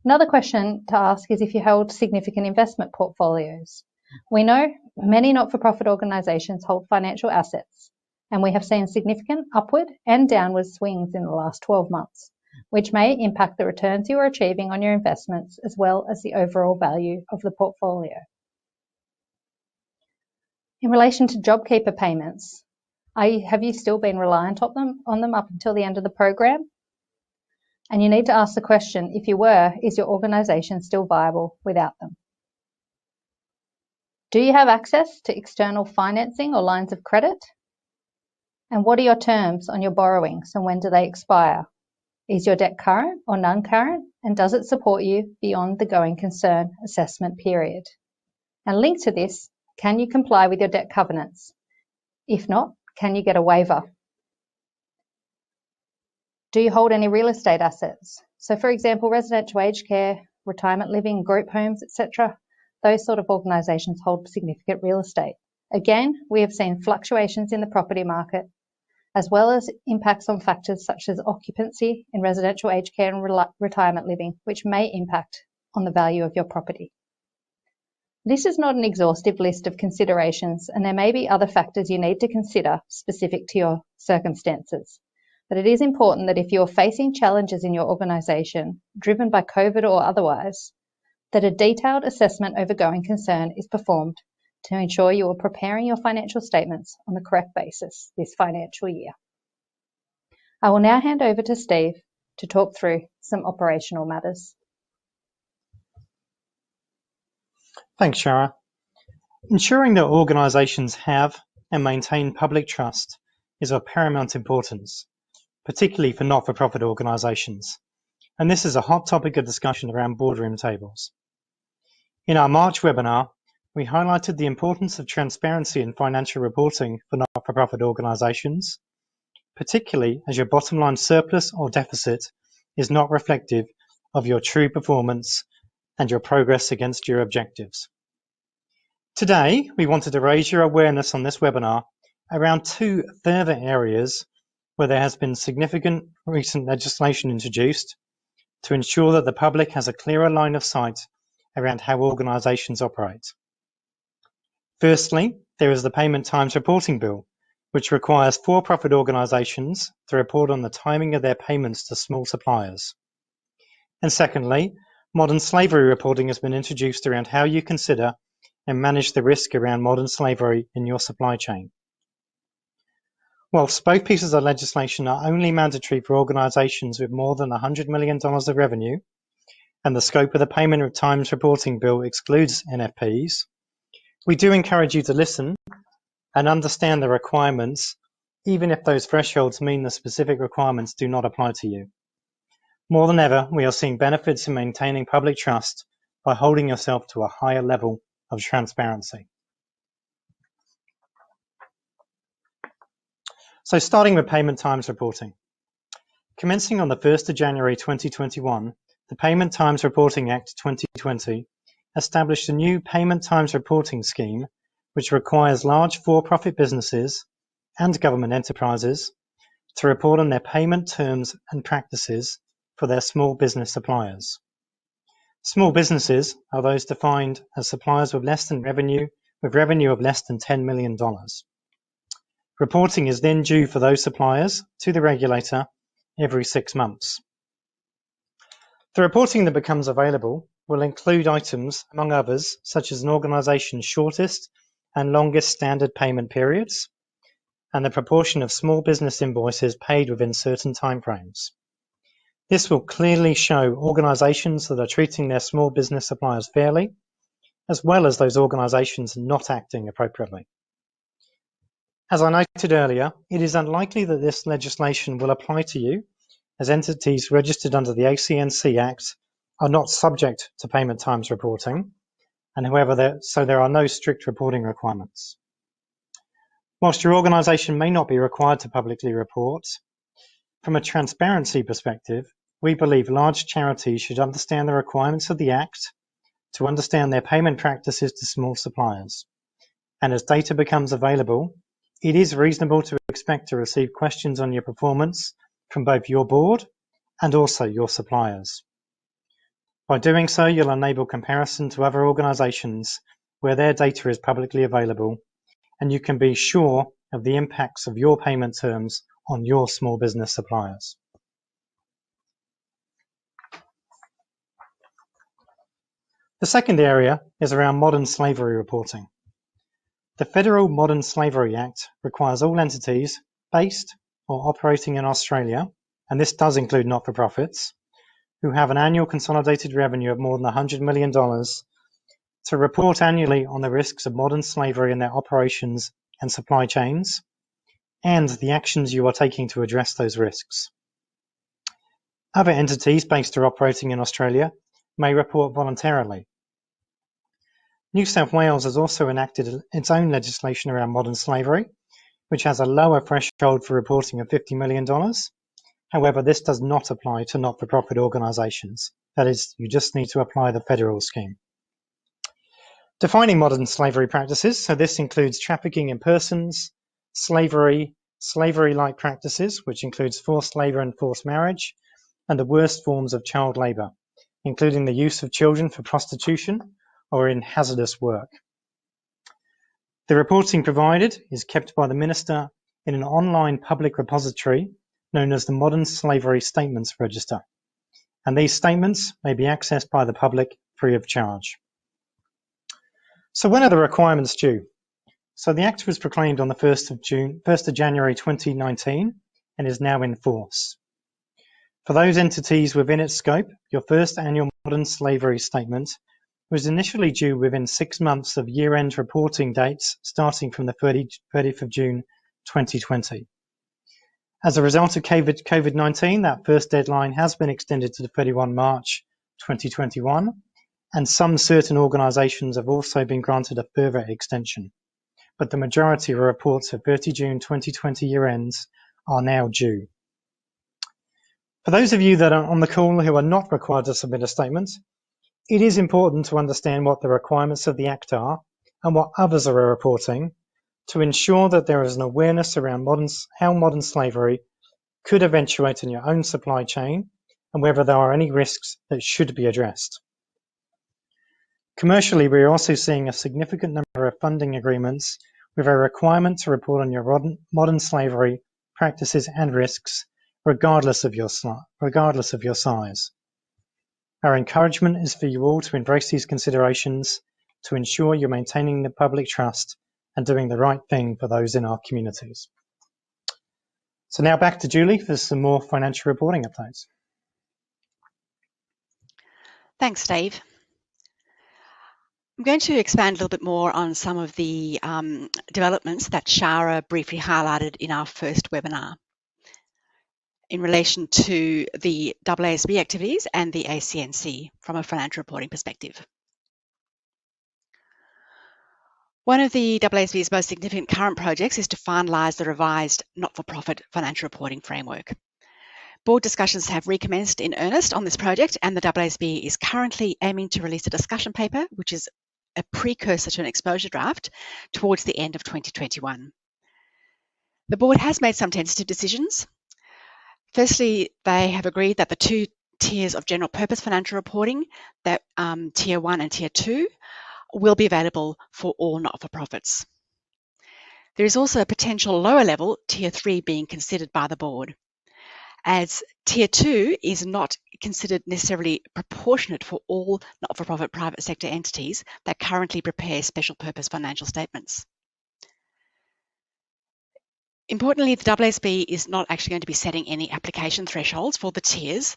Another question to ask is if you held significant investment portfolios. We know many not-for-profit organisations hold financial assets, and we have seen significant upward and downward swings in the last 12 months, which may impact the returns you are achieving on your investments as well as the overall value of the portfolio. In relation to JobKeeper payments, have you still been reliant on them up until the end of the program? And you need to ask the question, if you were, is your organisation still viable without them? Do you have access to external financing or lines of credit? And what are your terms on your borrowings and when do they expire? Is your debt current or non-current? And does it support you beyond the going concern assessment period? And linked to this, can you comply with your debt covenants? If not, can you get a waiver? Do you hold any real estate assets? So for example, residential aged care, retirement living, group homes, etc. Those sort of organisations hold significant real estate. Again, we have seen fluctuations in the property market, as well as impacts on factors such as occupancy in residential aged care and retirement living, which may impact on the value of your property. This is not an exhaustive list of considerations, and there may be other factors you need to consider specific to your circumstances. But it is important that if you're facing challenges in your organisation, driven by COVID or otherwise, that a detailed assessment over going concern is performed to ensure you are preparing your financial statements on the correct basis this financial year. I will now hand over to Steve to talk through some operational matters. Thanks, Shara. Ensuring that organisations have and maintain public trust is of paramount importance, particularly for not-for-profit organisations, and this is a hot topic of discussion around boardroom tables. In our March webinar, we highlighted the importance of transparency in financial reporting for not-for-profit organisations, particularly as your bottom line surplus or deficit is not reflective of your true performance and your progress against your objectives. Today, we wanted to raise your awareness on this webinar around two further areas where there has been significant recent legislation introduced to ensure that the public has a clearer line of sight around how organisations operate. Firstly, there is the Payment Times Reporting Bill, which requires for-profit organisations to report on the timing of their payments to small suppliers. And secondly, modern slavery reporting has been introduced around how you consider and manage the risk around modern slavery in your supply chain. Whilst both pieces of legislation are only mandatory for organisations with more than $100 million of revenue, and the scope of the Payment Times Reporting Bill excludes NFPs, we do encourage you to listen and understand the requirements, even if those thresholds mean the specific requirements do not apply to you. More than ever, we are seeing benefits in maintaining public trust by holding yourself to a higher level of transparency. So starting with Payment Times Reporting. Commencing on the 1st of January 2021, the Payment Times Reporting Act 2020 established a new Payment Times Reporting scheme which requires large for-profit businesses and government enterprises to report on their payment terms and practices for their small business suppliers. Small businesses are those defined as suppliers with revenue of less than $10 million. Reporting is then due for those suppliers to the regulator every 6 months. The reporting that becomes available will include items, among others, such as an organisation's shortest and longest standard payment periods, and the proportion of small business invoices paid within certain timeframes. This will clearly show organisations that are treating their small business suppliers fairly, as well as those organisations not acting appropriately. As I noted earlier, it is unlikely that this legislation will apply to you, as entities registered under the ACNC Act are not subject to payment times reporting, and however, there are no strict reporting requirements. Whilst your organisation may not be required to publicly report, from a transparency perspective, we believe large charities should understand the requirements of the Act to understand their payment practices to small suppliers. And as data becomes available, it is reasonable to expect to receive questions on your performance from both your board and also your suppliers. By doing so, you'll enable comparison to other organisations where their data is publicly available, and you can be sure of the impacts of your payment terms on your small business suppliers. The second area is around modern slavery reporting. The Federal Modern Slavery Act requires all entities based or operating in Australia, and this does include not-for-profits, who have an annual consolidated revenue of more than $100 million, to report annually on the risks of modern slavery in their operations and supply chains, and the actions you are taking to address those risks. Other entities based or operating in Australia may report voluntarily. New South Wales has also enacted its own legislation around modern slavery, which has a lower threshold for reporting of $50 million. However, this does not apply to not-for-profit organisations. That is, you just need to apply the federal scheme. Defining modern slavery practices, so this includes trafficking in persons, slavery, slavery-like practices, which includes forced labour and forced marriage, and the worst forms of child labour, including the use of children for prostitution or in hazardous work. The reporting provided is kept by the Minister in an online public repository known as the Modern Slavery Statements Register, and these statements may be accessed by the public free of charge. So when are the requirements due? So the Act was proclaimed on the 1st of January 2019 and is now in force. For those entities within its scope, your first annual modern slavery statement was initially due within 6 months of year-end reporting dates starting from the 30th of June 2020. As a result of COVID-19, that first deadline has been extended to the 31 March 2021, and some certain organisations have also been granted a further extension. But the majority of reports of 30 June 2020 year-ends are now due. For those of you that are on the call who are not required to submit a statement, it is important to understand what the requirements of the Act are and what others are reporting to ensure that there is an awareness around how modern slavery could eventuate in your own supply chain and whether there are any risks that should be addressed. Commercially, we are also seeing a significant number of funding agreements with a requirement to report on your modern slavery practices and risks, regardless of your size. Our encouragement is for you all to embrace these considerations to ensure you're maintaining the public trust and doing the right thing for those in our communities. So now back to Julie for some more financial reporting updates. Thanks, Dave. I'm going to expand a little bit more on some of the developments that Shara briefly highlighted in our first webinar in relation to the AASB activities and the ACNC from a financial reporting perspective. One of the AASB's most significant current projects is to finalise the revised not-for-profit financial reporting framework. Board discussions have recommenced in earnest on this project, and the AASB is currently aiming to release a discussion paper, which is a precursor to an exposure draft, towards the end of 2021. The board has made some tentative decisions. Firstly, they have agreed that the two tiers of general purpose financial reporting, that Tier 1 and Tier 2, will be available for all not-for-profits. There is also a potential lower level, Tier 3, being considered by the board, as Tier 2 is not considered necessarily proportionate for all not-for-profit private sector entities that currently prepare special purpose financial statements. Importantly, the AASB is not actually going to be setting any application thresholds for the tiers,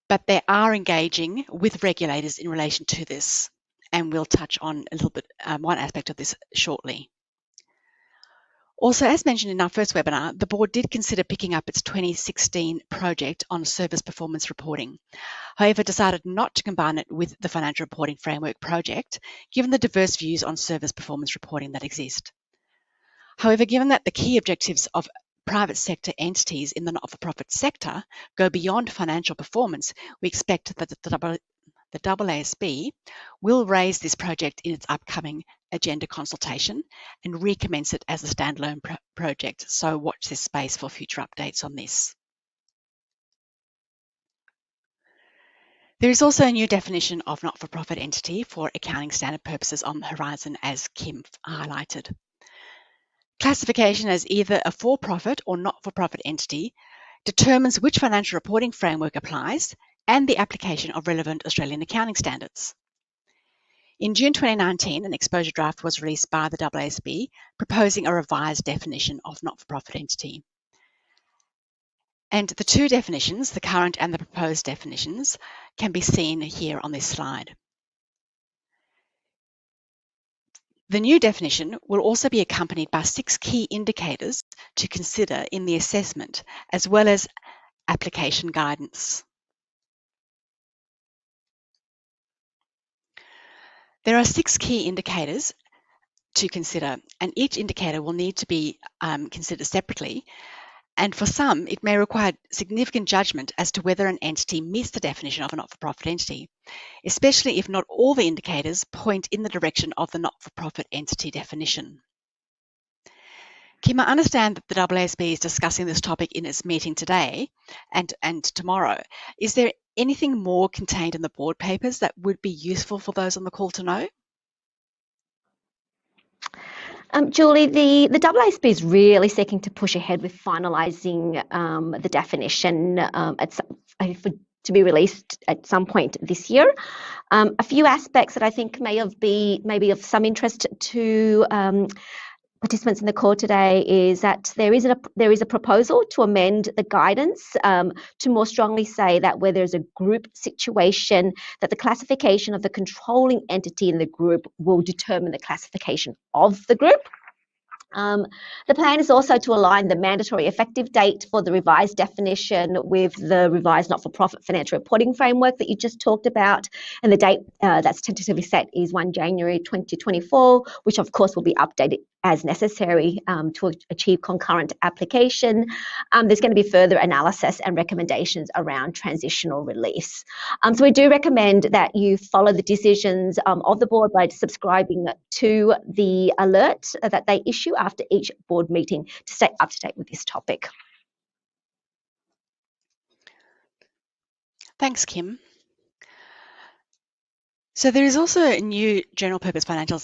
but they are engaging with regulators in relation to this, and we'll touch on a little bit one aspect of this shortly. Also, as mentioned in our first webinar, the board did consider picking up its 2016 project on service performance reporting. However, decided not to combine it with the financial reporting framework project, given the diverse views on service performance reporting that exist. However, given that the key objectives of private sector entities in the not-for-profit sector go beyond financial performance, we expect that the AASB will raise this project in its upcoming agenda consultation and recommence it as a standalone project. So watch this space for future updates on this. There is also a new definition of not-for-profit entity for accounting standard purposes on the horizon, as Kim highlighted. Classification as either a for-profit or not-for-profit entity determines which financial reporting framework applies and the application of relevant Australian accounting standards. In June 2019, an exposure draft was released by the AASB proposing a revised definition of not-for-profit entity. And the two definitions, the current and the proposed definitions, can be seen here on this slide. The new definition will also be accompanied by 6 key indicators to consider in the assessment, as well as application guidance. There are 6 key indicators to consider, and each indicator will need to be considered separately. And for some, it may require significant judgment as to whether an entity meets the definition of a not-for-profit entity, especially if not all the indicators point in the direction of the not-for-profit entity definition. Kim, I understand that the AASB is discussing this topic in its meeting today and tomorrow. Is there anything more contained in the board papers that would be useful for those on the call to know? Julie, the AASB is really seeking to push ahead with finalising the definition to be released at some point this year. A few aspects that I think may be of some interest to participants in the call today is that there is a proposal to amend the guidance to more strongly say that where there's a group situation, that the classification of the controlling entity in the group will determine the classification of the group. The plan is also to align the mandatory effective date for the revised definition with the revised not-for-profit financial reporting framework that you just talked about, and the date that's tentatively set is 1 January 2024, which of course will be updated as necessary to achieve concurrent application. There's going to be further analysis and recommendations around transitional release. So we do recommend that you follow the decisions of the board by subscribing to the alert that they issue after each board meeting to stay up to date with this topic. Thanks, Kim. So there is also a new general purpose financial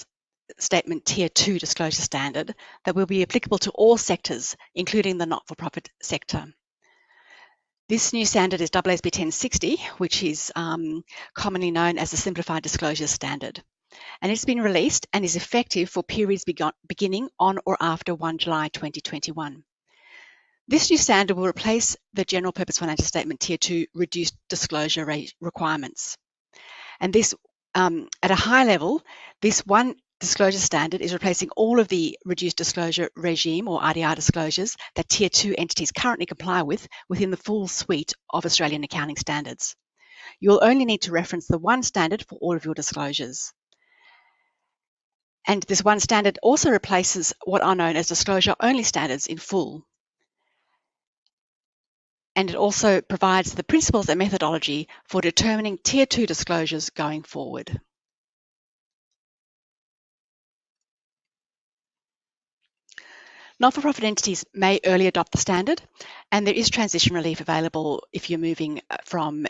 statement Tier 2 disclosure standard that will be applicable to all sectors, including the not-for-profit sector. This new standard is AASB 1060, which is commonly known as the Simplified Disclosure Standard. And it's been released and is effective for periods beginning on or after 1 July 2021. This new standard will replace the General Purpose Financial Statement Tier 2 reduced disclosure requirements. And this, at a high level, this one disclosure standard is replacing all of the reduced disclosure regime or RDR disclosures that Tier 2 entities currently comply with within the full suite of Australian accounting standards. You will only need to reference the one standard for all of your disclosures. And this one standard also replaces what are known as disclosure-only standards in full. And it also provides the principles and methodology for determining Tier 2 disclosures going forward. Not-for-profit entities may early adopt the standard, and there is transition relief available if you're moving from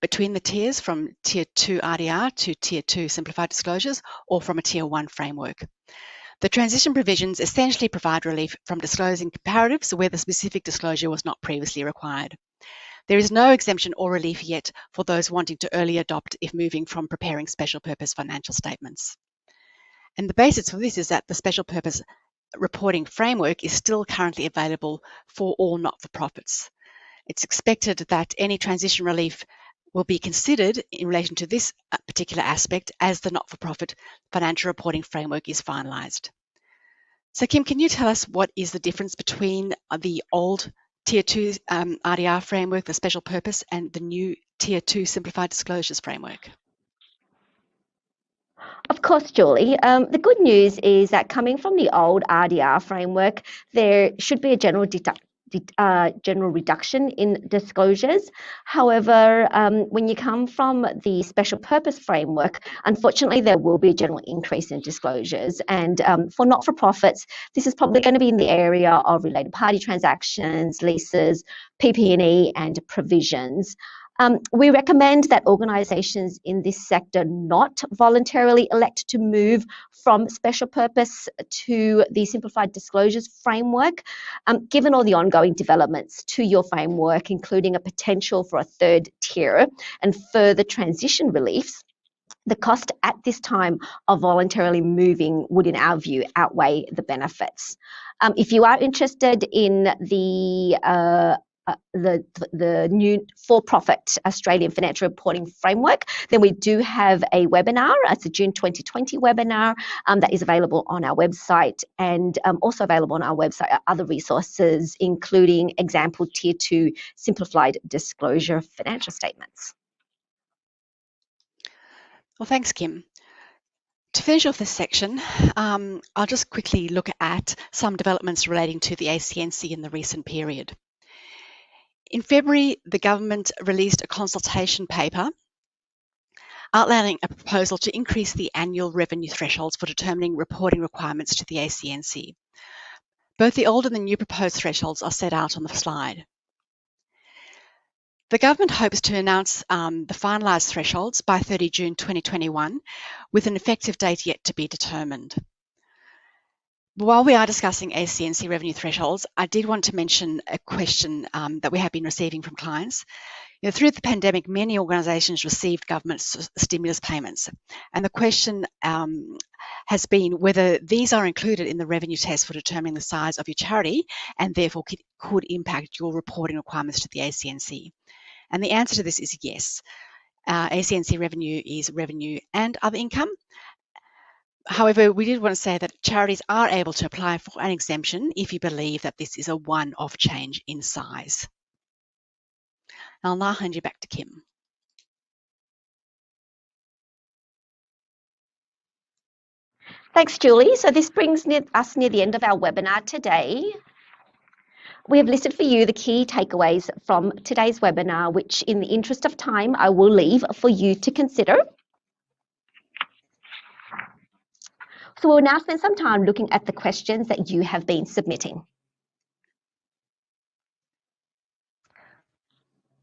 between the tiers from Tier 2 RDR to Tier 2 simplified disclosures or from a Tier 1 framework. The transition provisions essentially provide relief from disclosing comparatives where the specific disclosure was not previously required. There is no exemption or relief yet for those wanting to early adopt if moving from preparing special purpose financial statements. And the basis for this is that the special purpose reporting framework is still currently available for all not-for-profits. It's expected that any transition relief will be considered in relation to this particular aspect as the not-for-profit financial reporting framework is finalised. So Kim, can you tell us what is the difference between the old Tier 2 RDR framework, the special purpose, and the new Tier 2 simplified disclosures framework? Of course, Julie. The good news is that coming from the old RDR framework, there should be a general reduction in disclosures. However, when you come from the special purpose framework, unfortunately, there will be a general increase in disclosures. And for not-for-profits, this is probably going to be in the area of related party transactions, leases, PP&E, and provisions. We recommend that organisations in this sector not voluntarily elect to move from special purpose to the simplified disclosures framework, given all the ongoing developments to your framework, including a potential for a third tier and further transition reliefs. The cost at this time of voluntarily moving would, in our view, outweigh the benefits. If you are interested in the new for-profit Australian financial reporting framework, then we do have a webinar. It's a June 2020 webinar that is available on our website, and also available on our website are other resources, including example Tier 2 simplified disclosure financial statements. Well, thanks, Kim. To finish off this section, I'll just quickly look at some developments relating to the ACNC in the recent period. In February, the government released a consultation paper outlining a proposal to increase the annual revenue thresholds for determining reporting requirements to the ACNC. Both the old and the new proposed thresholds are set out on the slide. The government hopes to announce the finalised thresholds by 30 June 2021, with an effective date yet to be determined. While we are discussing ACNC revenue thresholds, I did want to mention a question that we have been receiving from clients. Through the pandemic, many organisations received government stimulus payments, and the question has been whether these are included in the revenue test for determining the size of your charity and therefore could impact your reporting requirements to the ACNC. And the answer to this is yes. ACNC revenue is revenue and other income. However, we did want to say that charities are able to apply for an exemption if you believe that this is a one-off change in size. I'll now hand you back to Kim. Thanks, Julie. So this brings us near the end of our webinar today. We have listed for you the key takeaways from today's webinar, which in the interest of time, I will leave for you to consider. So we'll now spend some time looking at the questions that you have been submitting.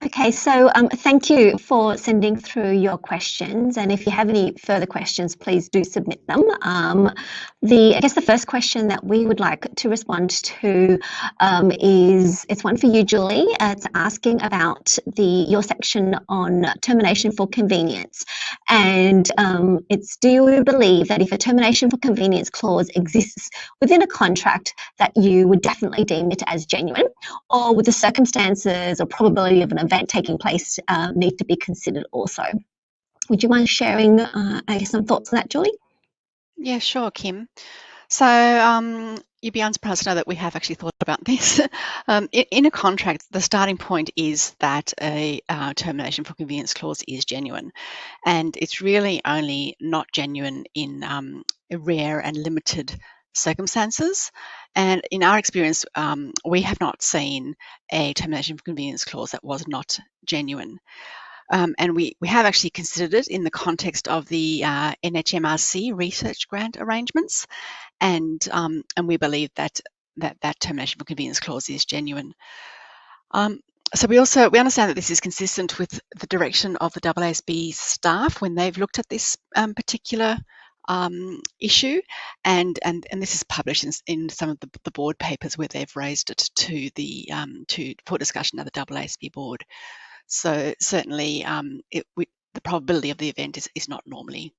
Okay, so thank you for sending through your questions, and if you have any further questions, please do submit them. I guess the first question that we would like to respond to it's one for you, Julie. It's asking about your section on termination for convenience, and it's, do you believe that if a termination for convenience clause exists within a contract that you would definitely deem it as genuine, or would the circumstances or probability of an event taking place need to be considered also? Would you mind sharing some thoughts on that, Julie? Yeah, sure, Kim. So you'd be unsurprised to know that we have actually thought about this. In a contract, the starting point is that a termination for convenience clause is genuine, and it's really only not genuine in rare and limited circumstances. And in our experience, we have not seen a termination for convenience clause that was not genuine. And we have actually considered it in the context of the NHMRC research grant arrangements, and we believe that termination for convenience clause is genuine. So we understand that this is consistent with the direction of the AASB staff when they've looked at this particular issue, and this is published in some of the board papers where they've raised it for discussion at the AASB board. So certainly the probability of the event is not normally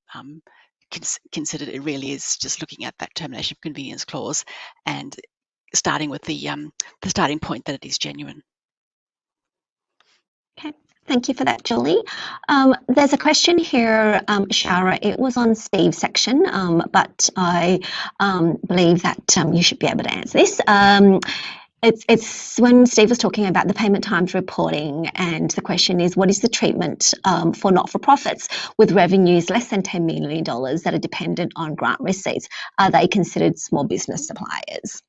considered. It really is just looking at that termination of convenience clause and starting with the starting point that it is genuine. Okay. Thank you for that, Julie. There's a question here, Shara. It was on Steve's section, but I believe that you should be able to answer this. It's when Steve was talking about the payment times reporting, and the question is, what is the treatment for not-for-profits with revenues less than $10 million that are dependent on grant receipts? Are they considered small business suppliers?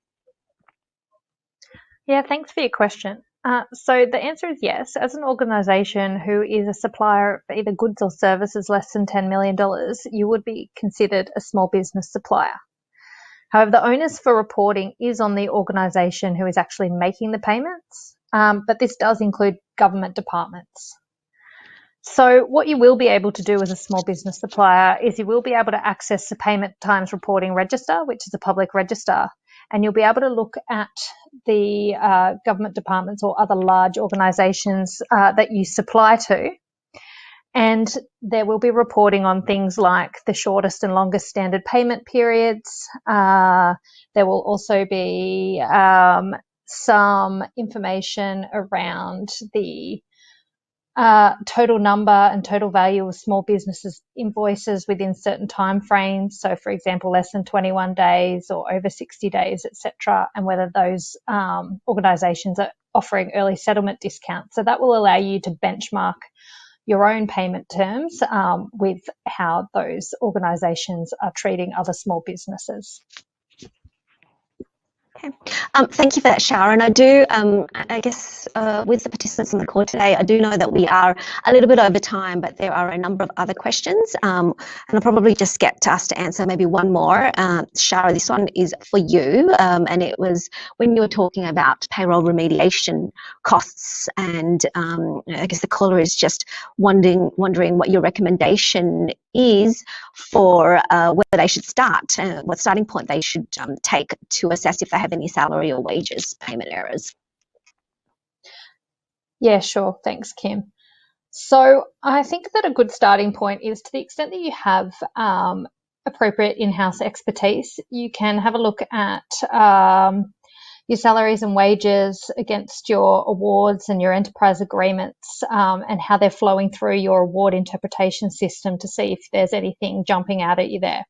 Yeah, thanks for your question. So the answer is yes. As an organisation who is a supplier of either goods or services less than $10 million, you would be considered a small business supplier. However, the onus for reporting is on the organisation who is actually making the payments, but this does include government departments. So what you will be able to do as a small business supplier is you will be able to access the Payment Times Reporting Register, which is a public register, and you'll be able to look at the government departments or other large organisations that you supply to. And there will be reporting on things like the shortest and longest standard payment periods. There will also be some information around the total number and total value of small businesses invoices within certain timeframes. So, for example, less than 21 days or over 60 days, etc., and whether those organisations are offering early settlement discounts. So that will allow you to benchmark your own payment terms with how those organisations are treating other small businesses. Okay. Thank you for that, Sharon. I do, I guess, with the participants on the call today, I do know that we are a little bit over time, but there are a number of other questions, and I'll probably just get to us to answer maybe one more. Sharon, this one is for you, and it was when you were talking about payroll remediation costs, and I guess the caller is just wondering what your recommendation is for where they should start, what starting point they should take to assess if they have any salary or wages payment errors. Yeah, sure. Thanks, Kim. So I think that a good starting point is, to the extent that you have appropriate in-house expertise, you can have a look at your salaries and wages against your awards and your enterprise agreements, and how they're flowing through your award interpretation system to see if there's anything jumping out at you there.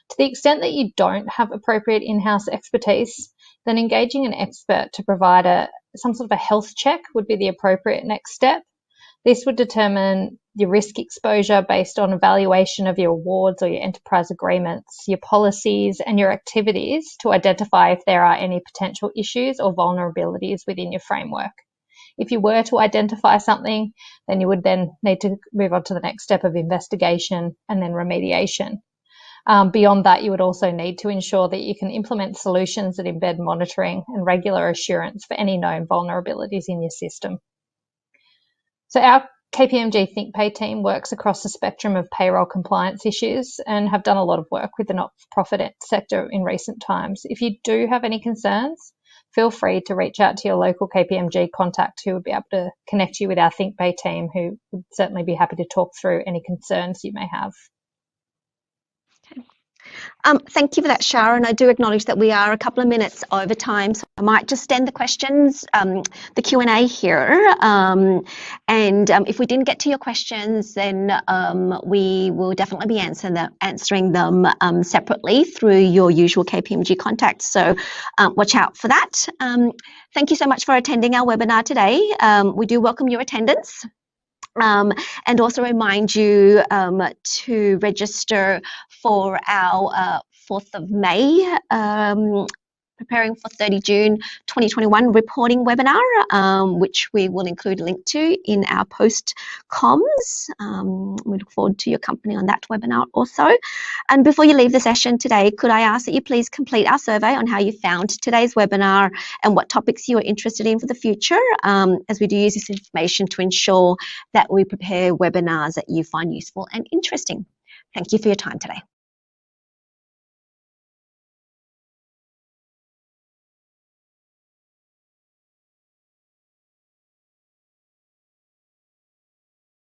To the extent that you don't have appropriate in-house expertise, then engaging an expert to provide some sort of a health check would be the appropriate next step. This would determine your risk exposure based on evaluation of your awards or your enterprise agreements, your policies and your activities to identify if there are any potential issues or vulnerabilities within your framework. If you were to identify something, then you would then need to move on to the next step of investigation and then remediation. Beyond that, you would also need to ensure that you can implement solutions that embed monitoring and regular assurance for any known vulnerabilities in your system. So our KPMG ThinkPay team works across the spectrum of payroll compliance issues and have done a lot of work with the not-for-profit sector in recent times. If you do have any concerns, feel free to reach out to your local KPMG contact, who would be able to connect you with our ThinkPay team, who would certainly be happy to talk through any concerns you may have. Thank you for that, Sharon. I do acknowledge that we are a couple of minutes over time, so I might just end the questions, the Q&A here. And if we didn't get to your questions, then we will definitely be answering them separately through your usual KPMG contacts. So watch out for that. Thank you so much for attending our webinar today. We do welcome your attendance. And also remind you to register for our 4th of May, preparing for 30 June 2021 reporting webinar, which we will include a link to in our post comms. We look forward to your company on that webinar also. And before you leave the session today, could I ask that you please complete our survey on how you found today's webinar and what topics you are interested in for the future, as we do use this information to ensure that we prepare webinars that you find useful and interesting. Thank you for your time today.